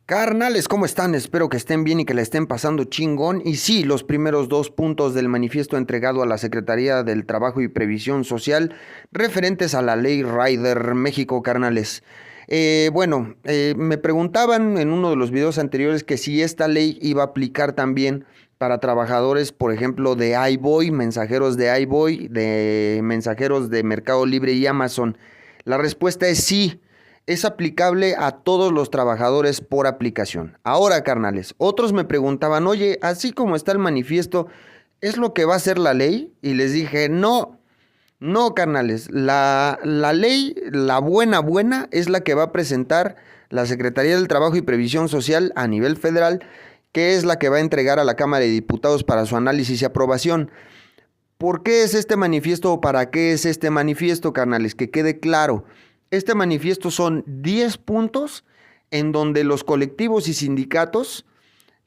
Carnales, ¿cómo están? Espero que estén bien y que la estén pasando chingón. Y sí, los primeros dos puntos del manifiesto entregado a la Secretaría del Trabajo y Previsión Social referentes a la Ley Rider México, carnales. Me preguntaban en uno de los videos anteriores que si esta ley iba a aplicar también para trabajadores, por ejemplo, de iBoy, mensajeros de iBoy, de mensajeros de Mercado Libre y Amazon. La respuesta es sí. Es aplicable a todos los trabajadores por aplicación. Ahora, carnales, otros me preguntaban, oye, así como está el manifiesto, ¿es lo que va a ser la ley? Y les dije, no, no, carnales, la ley, la buena, es la que va a presentar la Secretaría del Trabajo y Previsión Social a nivel federal, que es la que va a entregar a la Cámara de Diputados para su análisis y aprobación. ¿Por qué es este manifiesto o para qué es este manifiesto, carnales? Que quede claro. Este manifiesto son 10 puntos en donde los colectivos y sindicatos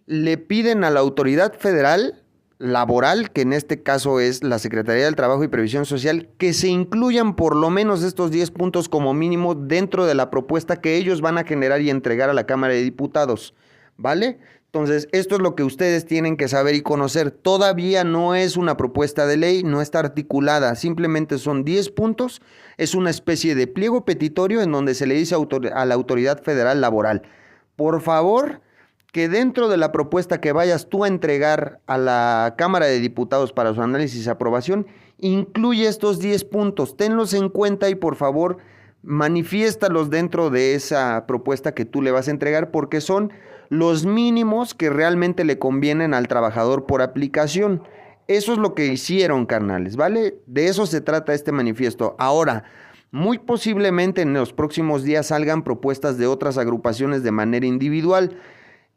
le piden a la autoridad federal laboral, que en este caso es la Secretaría del Trabajo y Previsión Social, que se incluyan por lo menos estos 10 puntos como mínimo dentro de la propuesta que ellos van a generar y entregar a la Cámara de Diputados, ¿vale? Entonces, esto es lo que ustedes tienen que saber y conocer. Todavía no es una propuesta de ley, no está articulada, simplemente son 10 puntos, es una especie de pliego petitorio en donde se le dice a la autoridad federal laboral, por favor, que dentro de la propuesta que vayas tú a entregar a la Cámara de Diputados para su análisis y aprobación, incluye estos 10 puntos, tenlos en cuenta y por favor manifiéstalos dentro de esa propuesta que tú le vas a entregar porque son los mínimos que realmente le convienen al trabajador por aplicación. Eso es lo que hicieron, carnales, ¿vale? De eso se trata este manifiesto. Ahora, muy posiblemente en los próximos días salgan propuestas de otras agrupaciones de manera individual.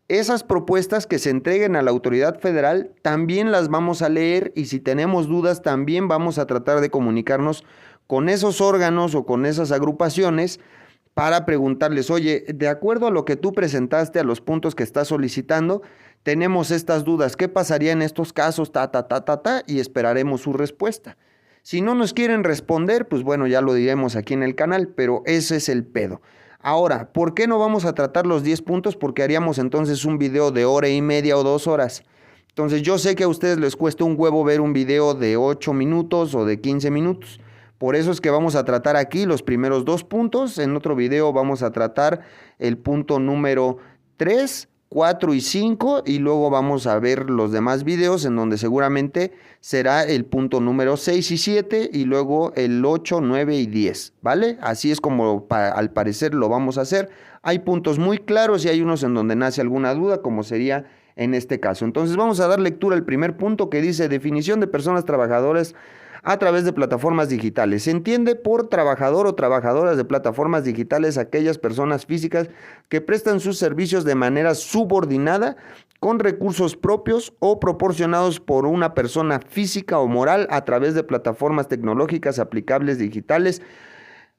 Esas propuestas que se entreguen a la autoridad federal también las vamos a leer y si tenemos dudas también vamos a tratar de comunicarnos con esos órganos o con esas agrupaciones para preguntarles, oye, de acuerdo a lo que tú presentaste, a los puntos que estás solicitando, tenemos estas dudas, ¿qué pasaría en estos casos? Y esperaremos su respuesta. Si no nos quieren responder, pues bueno, ya lo diremos aquí en el canal, pero ese es el pedo. Ahora, ¿por qué no vamos a tratar los 10 puntos? Porque haríamos entonces un video de hora y media o 2 horas. Entonces yo sé que a ustedes les cuesta un huevo ver un video de 8 minutos o de 15 minutos. Por eso es que vamos a tratar aquí los primeros 2 puntos. En otro video vamos a tratar el punto número 3, 4 y 5 y luego vamos a ver los demás videos en donde seguramente será el punto número 6 y 7 y luego el 8, 9 y 10, ¿vale? Así es como al parecer lo vamos a hacer. Hay puntos muy claros y hay unos en donde nace alguna duda, como sería en este caso. Entonces vamos a dar lectura al primer punto que dice definición de personas trabajadoras a través de plataformas digitales. Se entiende por trabajador o trabajadoras de plataformas digitales aquellas personas físicas que prestan sus servicios de manera subordinada con recursos propios o proporcionados por una persona física o moral a través de plataformas tecnológicas aplicables digitales,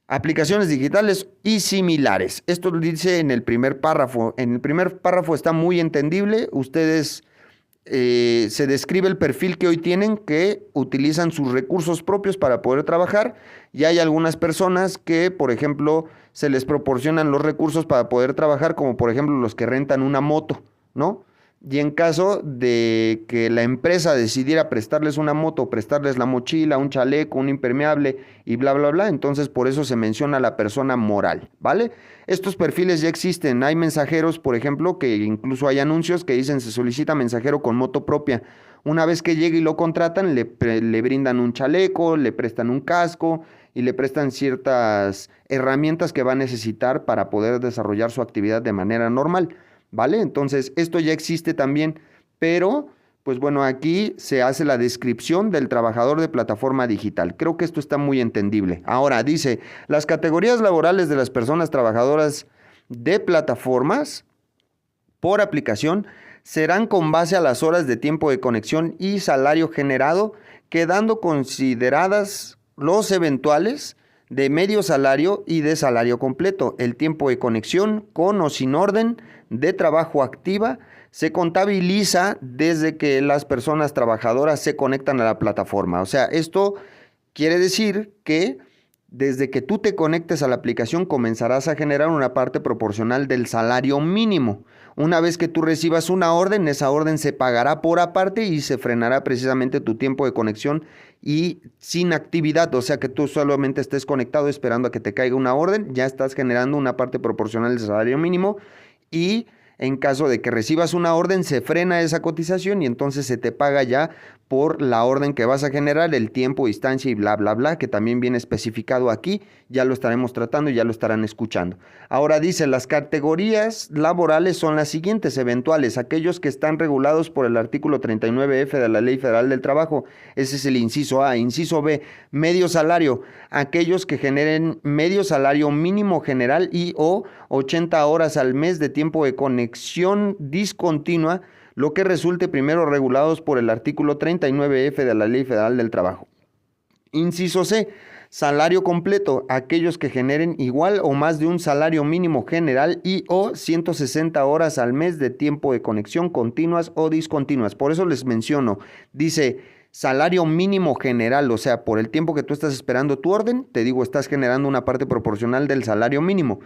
aplicaciones digitales y similares. Esto lo dice en el primer párrafo. En el primer párrafo está muy entendible. Ustedes se describe el perfil que hoy tienen, que utilizan sus recursos propios para poder trabajar y hay algunas personas que, por ejemplo, se les proporcionan los recursos para poder trabajar, como por ejemplo los que rentan una moto, ¿no? Y en caso de que la empresa decidiera prestarles una moto, prestarles la mochila, un chaleco, un impermeable y bla, bla, bla, entonces por eso se menciona a la persona moral, ¿vale? Estos perfiles ya existen, hay mensajeros, por ejemplo, que incluso hay anuncios que dicen se solicita mensajero con moto propia. Una vez que llegue y lo contratan, le brindan un chaleco, le prestan un casco y le prestan ciertas herramientas que va a necesitar para poder desarrollar su actividad de manera normal. ¿Vale? Entonces, esto ya existe también, pero, pues bueno, aquí se hace la descripción del trabajador de plataforma digital. Creo que esto está muy entendible. Ahora, dice, las categorías laborales de las personas trabajadoras de plataformas por aplicación serán con base a las horas de tiempo de conexión y salario generado, quedando consideradas los eventuales de medio salario y de salario completo. El tiempo de conexión con o sin orden de trabajo activa se contabiliza desde que las personas trabajadoras se conectan a la plataforma. O sea, esto quiere decir que desde que tú te conectes a la aplicación comenzarás a generar una parte proporcional del salario mínimo. Una vez que tú recibas una orden, esa orden se pagará por aparte y se frenará precisamente tu tiempo de conexión y sin actividad, o sea que tú solamente estés conectado esperando a que te caiga una orden, ya estás generando una parte proporcional del salario mínimo y en caso de que recibas una orden se frena esa cotización y entonces se te paga ya por la orden que vas a generar, el tiempo, distancia y bla, bla, bla, que también viene especificado aquí, ya lo estaremos tratando y ya lo estarán escuchando. Ahora dice, las categorías laborales son las siguientes, eventuales, aquellos que están regulados por el artículo 39F de la Ley Federal del Trabajo, ese es el inciso A. Inciso B, medio salario, aquellos que generen medio salario mínimo general y o 80 horas al mes de tiempo de conexión discontinua, lo que resulte primero regulados por el artículo 39F de la Ley Federal del Trabajo. Inciso C, salario completo, aquellos que generen igual o más de un salario mínimo general y o 160 horas al mes de tiempo de conexión continuas o discontinuas. Por eso les menciono, dice salario mínimo general, o sea, por el tiempo que tú estás esperando tu orden, te digo, estás generando una parte proporcional del salario mínimo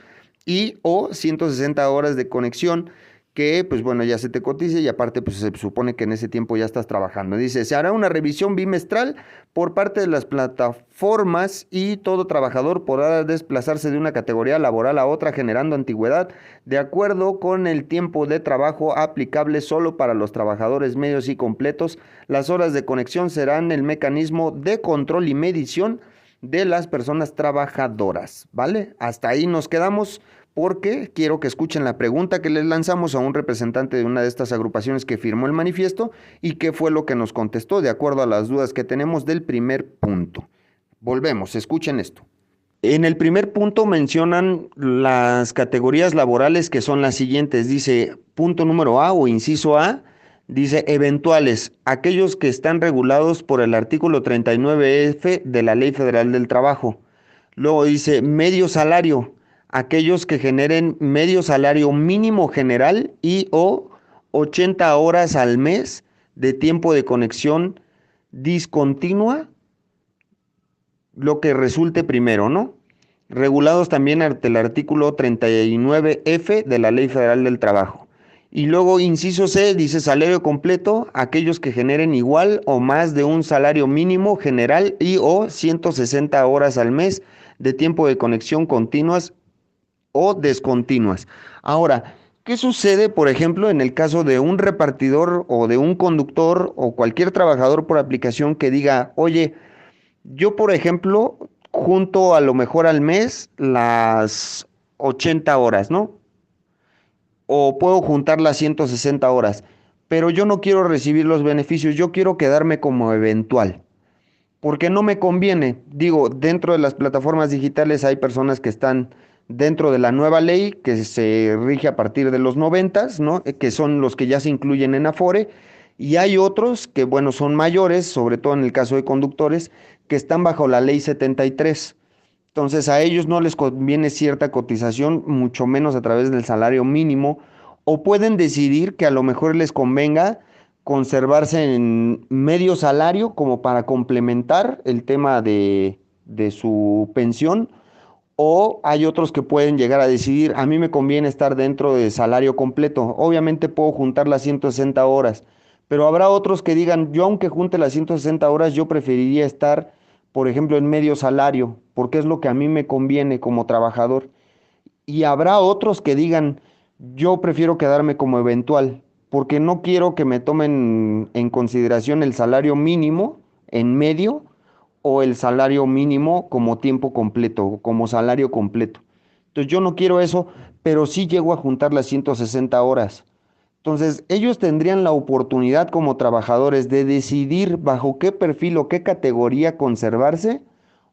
y o 160 horas de conexión que pues bueno ya se te cotice y aparte pues se supone que en ese tiempo ya estás trabajando. Dice, se hará una revisión bimestral por parte de las plataformas y todo trabajador podrá desplazarse de una categoría laboral a otra generando antigüedad de acuerdo con el tiempo de trabajo aplicable solo para los trabajadores medios y completos. Las horas de conexión serán el mecanismo de control y medición de las personas trabajadoras, ¿vale? Hasta ahí nos quedamos porque quiero que escuchen la pregunta que les lanzamos a un representante de una de estas agrupaciones que firmó el manifiesto y qué fue lo que nos contestó de acuerdo a las dudas que tenemos del primer punto. Volvemos, escuchen esto. En el primer punto mencionan las categorías laborales que son las siguientes. Dice, punto número A o inciso A, dice eventuales, aquellos que están regulados por el artículo 39F de la Ley Federal del Trabajo. Luego dice medio salario, aquellos que generen medio salario mínimo general y o 80 horas al mes de tiempo de conexión discontinua, lo que resulte primero, ¿no? Regulados también ante el artículo 39F de la Ley Federal del Trabajo. Y luego, inciso C, dice salario completo, aquellos que generen igual o más de un salario mínimo general y o 160 horas al mes de tiempo de conexión continuas o descontinuas. Ahora, ¿qué sucede, por ejemplo, en el caso de un repartidor o de un conductor o cualquier trabajador por aplicación que diga, oye, yo, por ejemplo, junto a lo mejor al mes las 80 horas, ¿no? O puedo juntar las 160 horas, pero yo no quiero recibir los beneficios, yo quiero quedarme como eventual, porque no me conviene. Digo, dentro de las plataformas digitales hay personas que están dentro de la nueva ley que se rige a partir de los 90, ¿no? Que son los que ya se incluyen en Afore, y hay otros que, bueno, son mayores, sobre todo en el caso de conductores, que están bajo la ley 73. Entonces a ellos no les conviene cierta cotización, mucho menos a través del salario mínimo, o pueden decidir que a lo mejor les convenga conservarse en medio salario como para complementar el tema de su pensión, o hay otros que pueden llegar a decidir, a mí me conviene estar dentro de salario completo, obviamente puedo juntar las 160 horas, pero habrá otros que digan, yo aunque junte las 160 horas, yo preferiría estar, por ejemplo, en medio salario, porque es lo que a mí me conviene como trabajador. Y habrá otros que digan, yo prefiero quedarme como eventual, porque no quiero que me tomen en consideración el salario mínimo en medio o el salario mínimo como tiempo completo, como salario completo. Entonces yo no quiero eso, pero sí llego a juntar las 160 horas. Entonces, ellos tendrían la oportunidad como trabajadores de decidir bajo qué perfil o qué categoría conservarse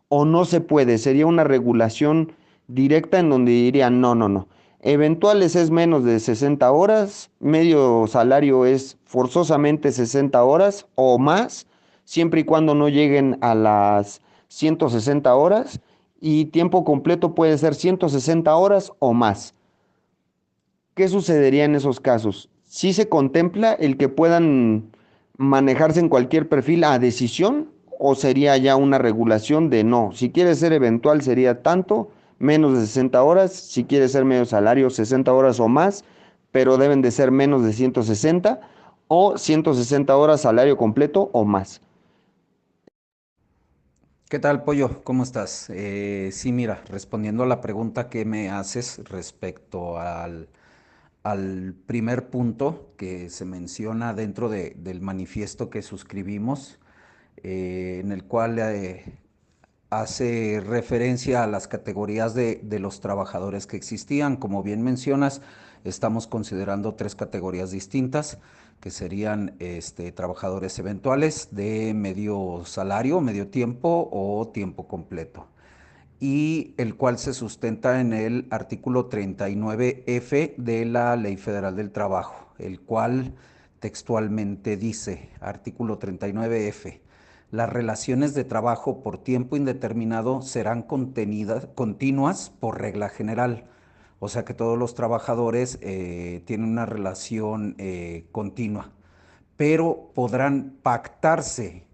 o no se puede. Sería una regulación directa en donde dirían, no, no, no. Eventuales es menos de 60 horas, medio salario es forzosamente 60 horas o más, siempre y cuando no lleguen a las 160 horas y tiempo completo puede ser 160 horas o más. ¿Qué sucedería en esos casos? Sí se contempla el que puedan manejarse en cualquier perfil a decisión o sería ya una regulación de no, si quiere ser eventual sería tanto, menos de 60 horas, si quiere ser medio salario 60 horas o más, pero deben de ser menos de 160 o 160 horas salario completo o más. ¿Qué tal, Pollo? ¿Cómo estás? Sí, mira, respondiendo a la pregunta que me haces respecto al primer punto que se menciona dentro del manifiesto que suscribimos, en el cual hace referencia a las categorías de los trabajadores que existían. Como bien mencionas, estamos considerando tres categorías distintas, que serían trabajadores eventuales de medio salario, medio tiempo o tiempo completo, y el cual se sustenta en el artículo 39F de la Ley Federal del Trabajo, el cual textualmente dice, artículo 39F, las relaciones de trabajo por tiempo indeterminado serán continuas por regla general. O sea que todos los trabajadores tienen una relación continua, pero podrán pactarse,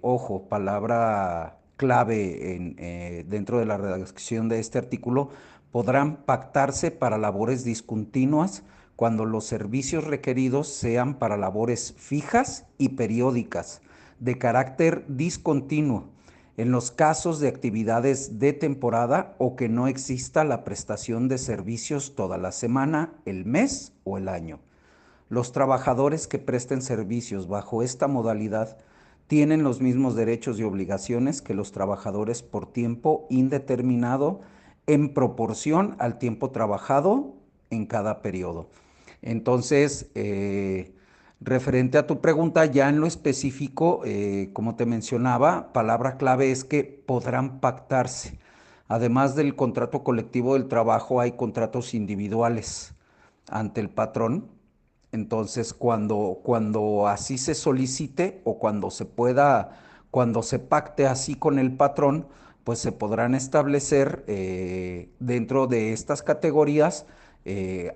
ojo, palabra clave dentro de la redacción de este artículo, podrán pactarse para labores discontinuas cuando los servicios requeridos sean para labores fijas y periódicas, de carácter discontinuo, en los casos de actividades de temporada o que no exista la prestación de servicios toda la semana, el mes o el año. Los trabajadores que presten servicios bajo esta modalidad tienen los mismos derechos y obligaciones que los trabajadores por tiempo indeterminado en proporción al tiempo trabajado en cada periodo. Entonces, referente a tu pregunta, ya en lo específico, como te mencionaba, palabra clave es que podrán pactarse. Además del contrato colectivo del trabajo, hay contratos individuales ante el patrón. Entonces, cuando así se solicite o cuando se pueda, cuando se pacte así con el patrón, pues se podrán establecer dentro de estas categorías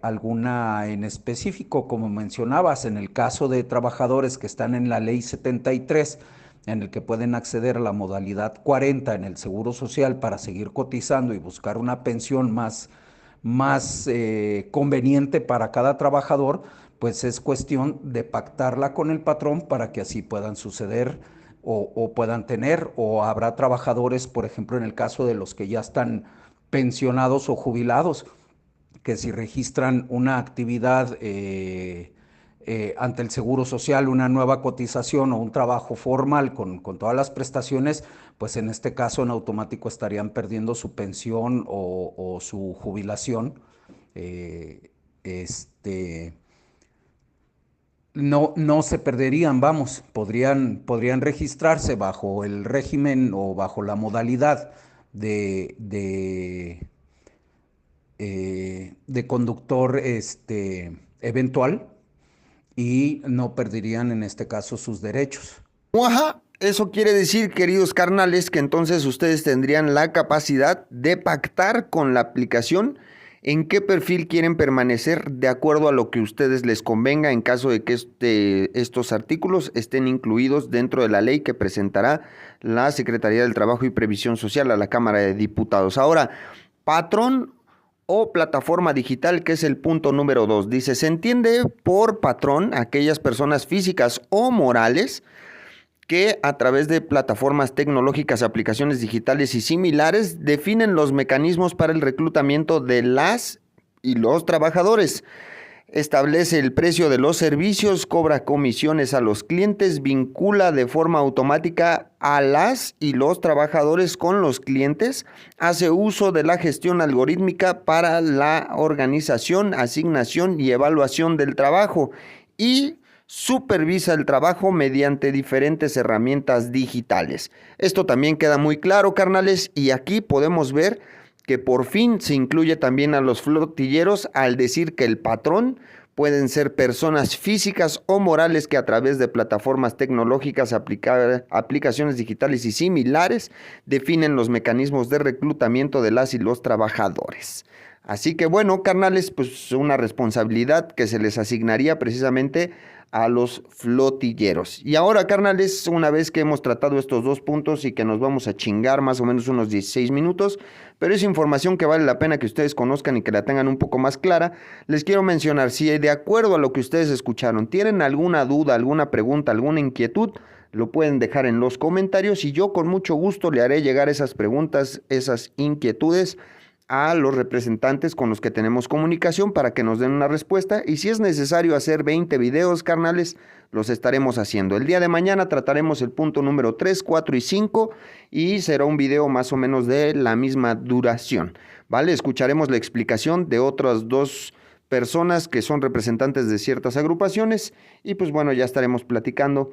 alguna en específico, como mencionabas, en el caso de trabajadores que están en la ley 73, en el que pueden acceder a la modalidad 40 en el Seguro Social para seguir cotizando y buscar una pensión más conveniente para cada trabajador, pues es cuestión de pactarla con el patrón para que así puedan suceder o puedan tener, o habrá trabajadores, por ejemplo, en el caso de los que ya están pensionados o jubilados, que si registran una actividad ante el Seguro Social, una nueva cotización o un trabajo formal con todas las prestaciones, pues en este caso en automático estarían perdiendo su pensión o su jubilación. Eh, este, no se perderían, vamos, podrían registrarse bajo el régimen o bajo la modalidad de conductor eventual, y no perderían en este caso sus derechos. Ajá, eso quiere decir, queridos carnales, que entonces ustedes tendrían la capacidad de pactar con la aplicación en qué perfil quieren permanecer de acuerdo a lo que a ustedes les convenga en caso de que estos artículos estén incluidos dentro de la ley que presentará la Secretaría del Trabajo y Previsión Social a la Cámara de Diputados. Ahora, patrón o plataforma digital, que es el punto número 2. Dice, se entiende por patrón aquellas personas físicas o morales que a través de plataformas tecnológicas, aplicaciones digitales y similares definen los mecanismos para el reclutamiento de las y los trabajadores. Establece el precio de los servicios, cobra comisiones a los clientes, vincula de forma automática a las y los trabajadores con los clientes, hace uso de la gestión algorítmica para la organización, asignación y evaluación del trabajo y supervisa el trabajo mediante diferentes herramientas digitales. Esto también queda muy claro, carnales, y aquí podemos ver que por fin se incluye también a los flotilleros al decir que el patrón pueden ser personas físicas o morales que a través de plataformas tecnológicas, aplicaciones digitales y similares definen los mecanismos de reclutamiento de las y los trabajadores. Así que bueno, carnales, pues una responsabilidad que se les asignaría precisamente a los flotilleros. Y ahora, carnales, una vez que hemos tratado estos dos puntos y que nos vamos a chingar más o menos unos 16 minutos, pero es información que vale la pena que ustedes conozcan y que la tengan un poco más clara, les quiero mencionar, si de acuerdo a lo que ustedes escucharon, tienen alguna duda, alguna pregunta, alguna inquietud, lo pueden dejar en los comentarios y yo con mucho gusto le haré llegar esas preguntas, esas inquietudes a los representantes con los que tenemos comunicación para que nos den una respuesta, y si es necesario hacer 20 videos, carnales, los estaremos haciendo. El día de mañana trataremos el punto número 3, 4 y 5 y será un video más o menos de la misma duración, ¿vale? Escucharemos la explicación de otras dos personas que son representantes de ciertas agrupaciones y pues bueno, ya estaremos platicando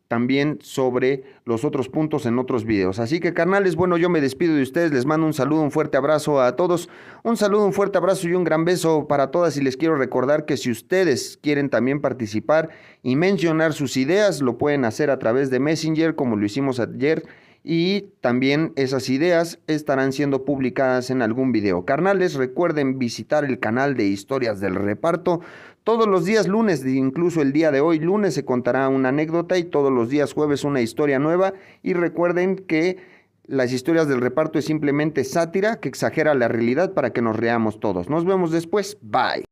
también sobre los otros puntos en otros videos. Así que, carnales, bueno, yo me despido de ustedes, les mando un saludo, un fuerte abrazo a todos, un saludo, un fuerte abrazo y un gran beso para todas, y les quiero recordar que si ustedes quieren también participar y mencionar sus ideas, lo pueden hacer a través de Messenger, como lo hicimos ayer, y también esas ideas estarán siendo publicadas en algún video. Carnales, recuerden visitar el canal de Historias del Reparto. Todos los días lunes, incluso el día de hoy lunes, se contará una anécdota y todos los días jueves una historia nueva. Y recuerden que las historias del reparto es simplemente sátira que exagera la realidad para que nos reamos todos. Nos vemos después. Bye.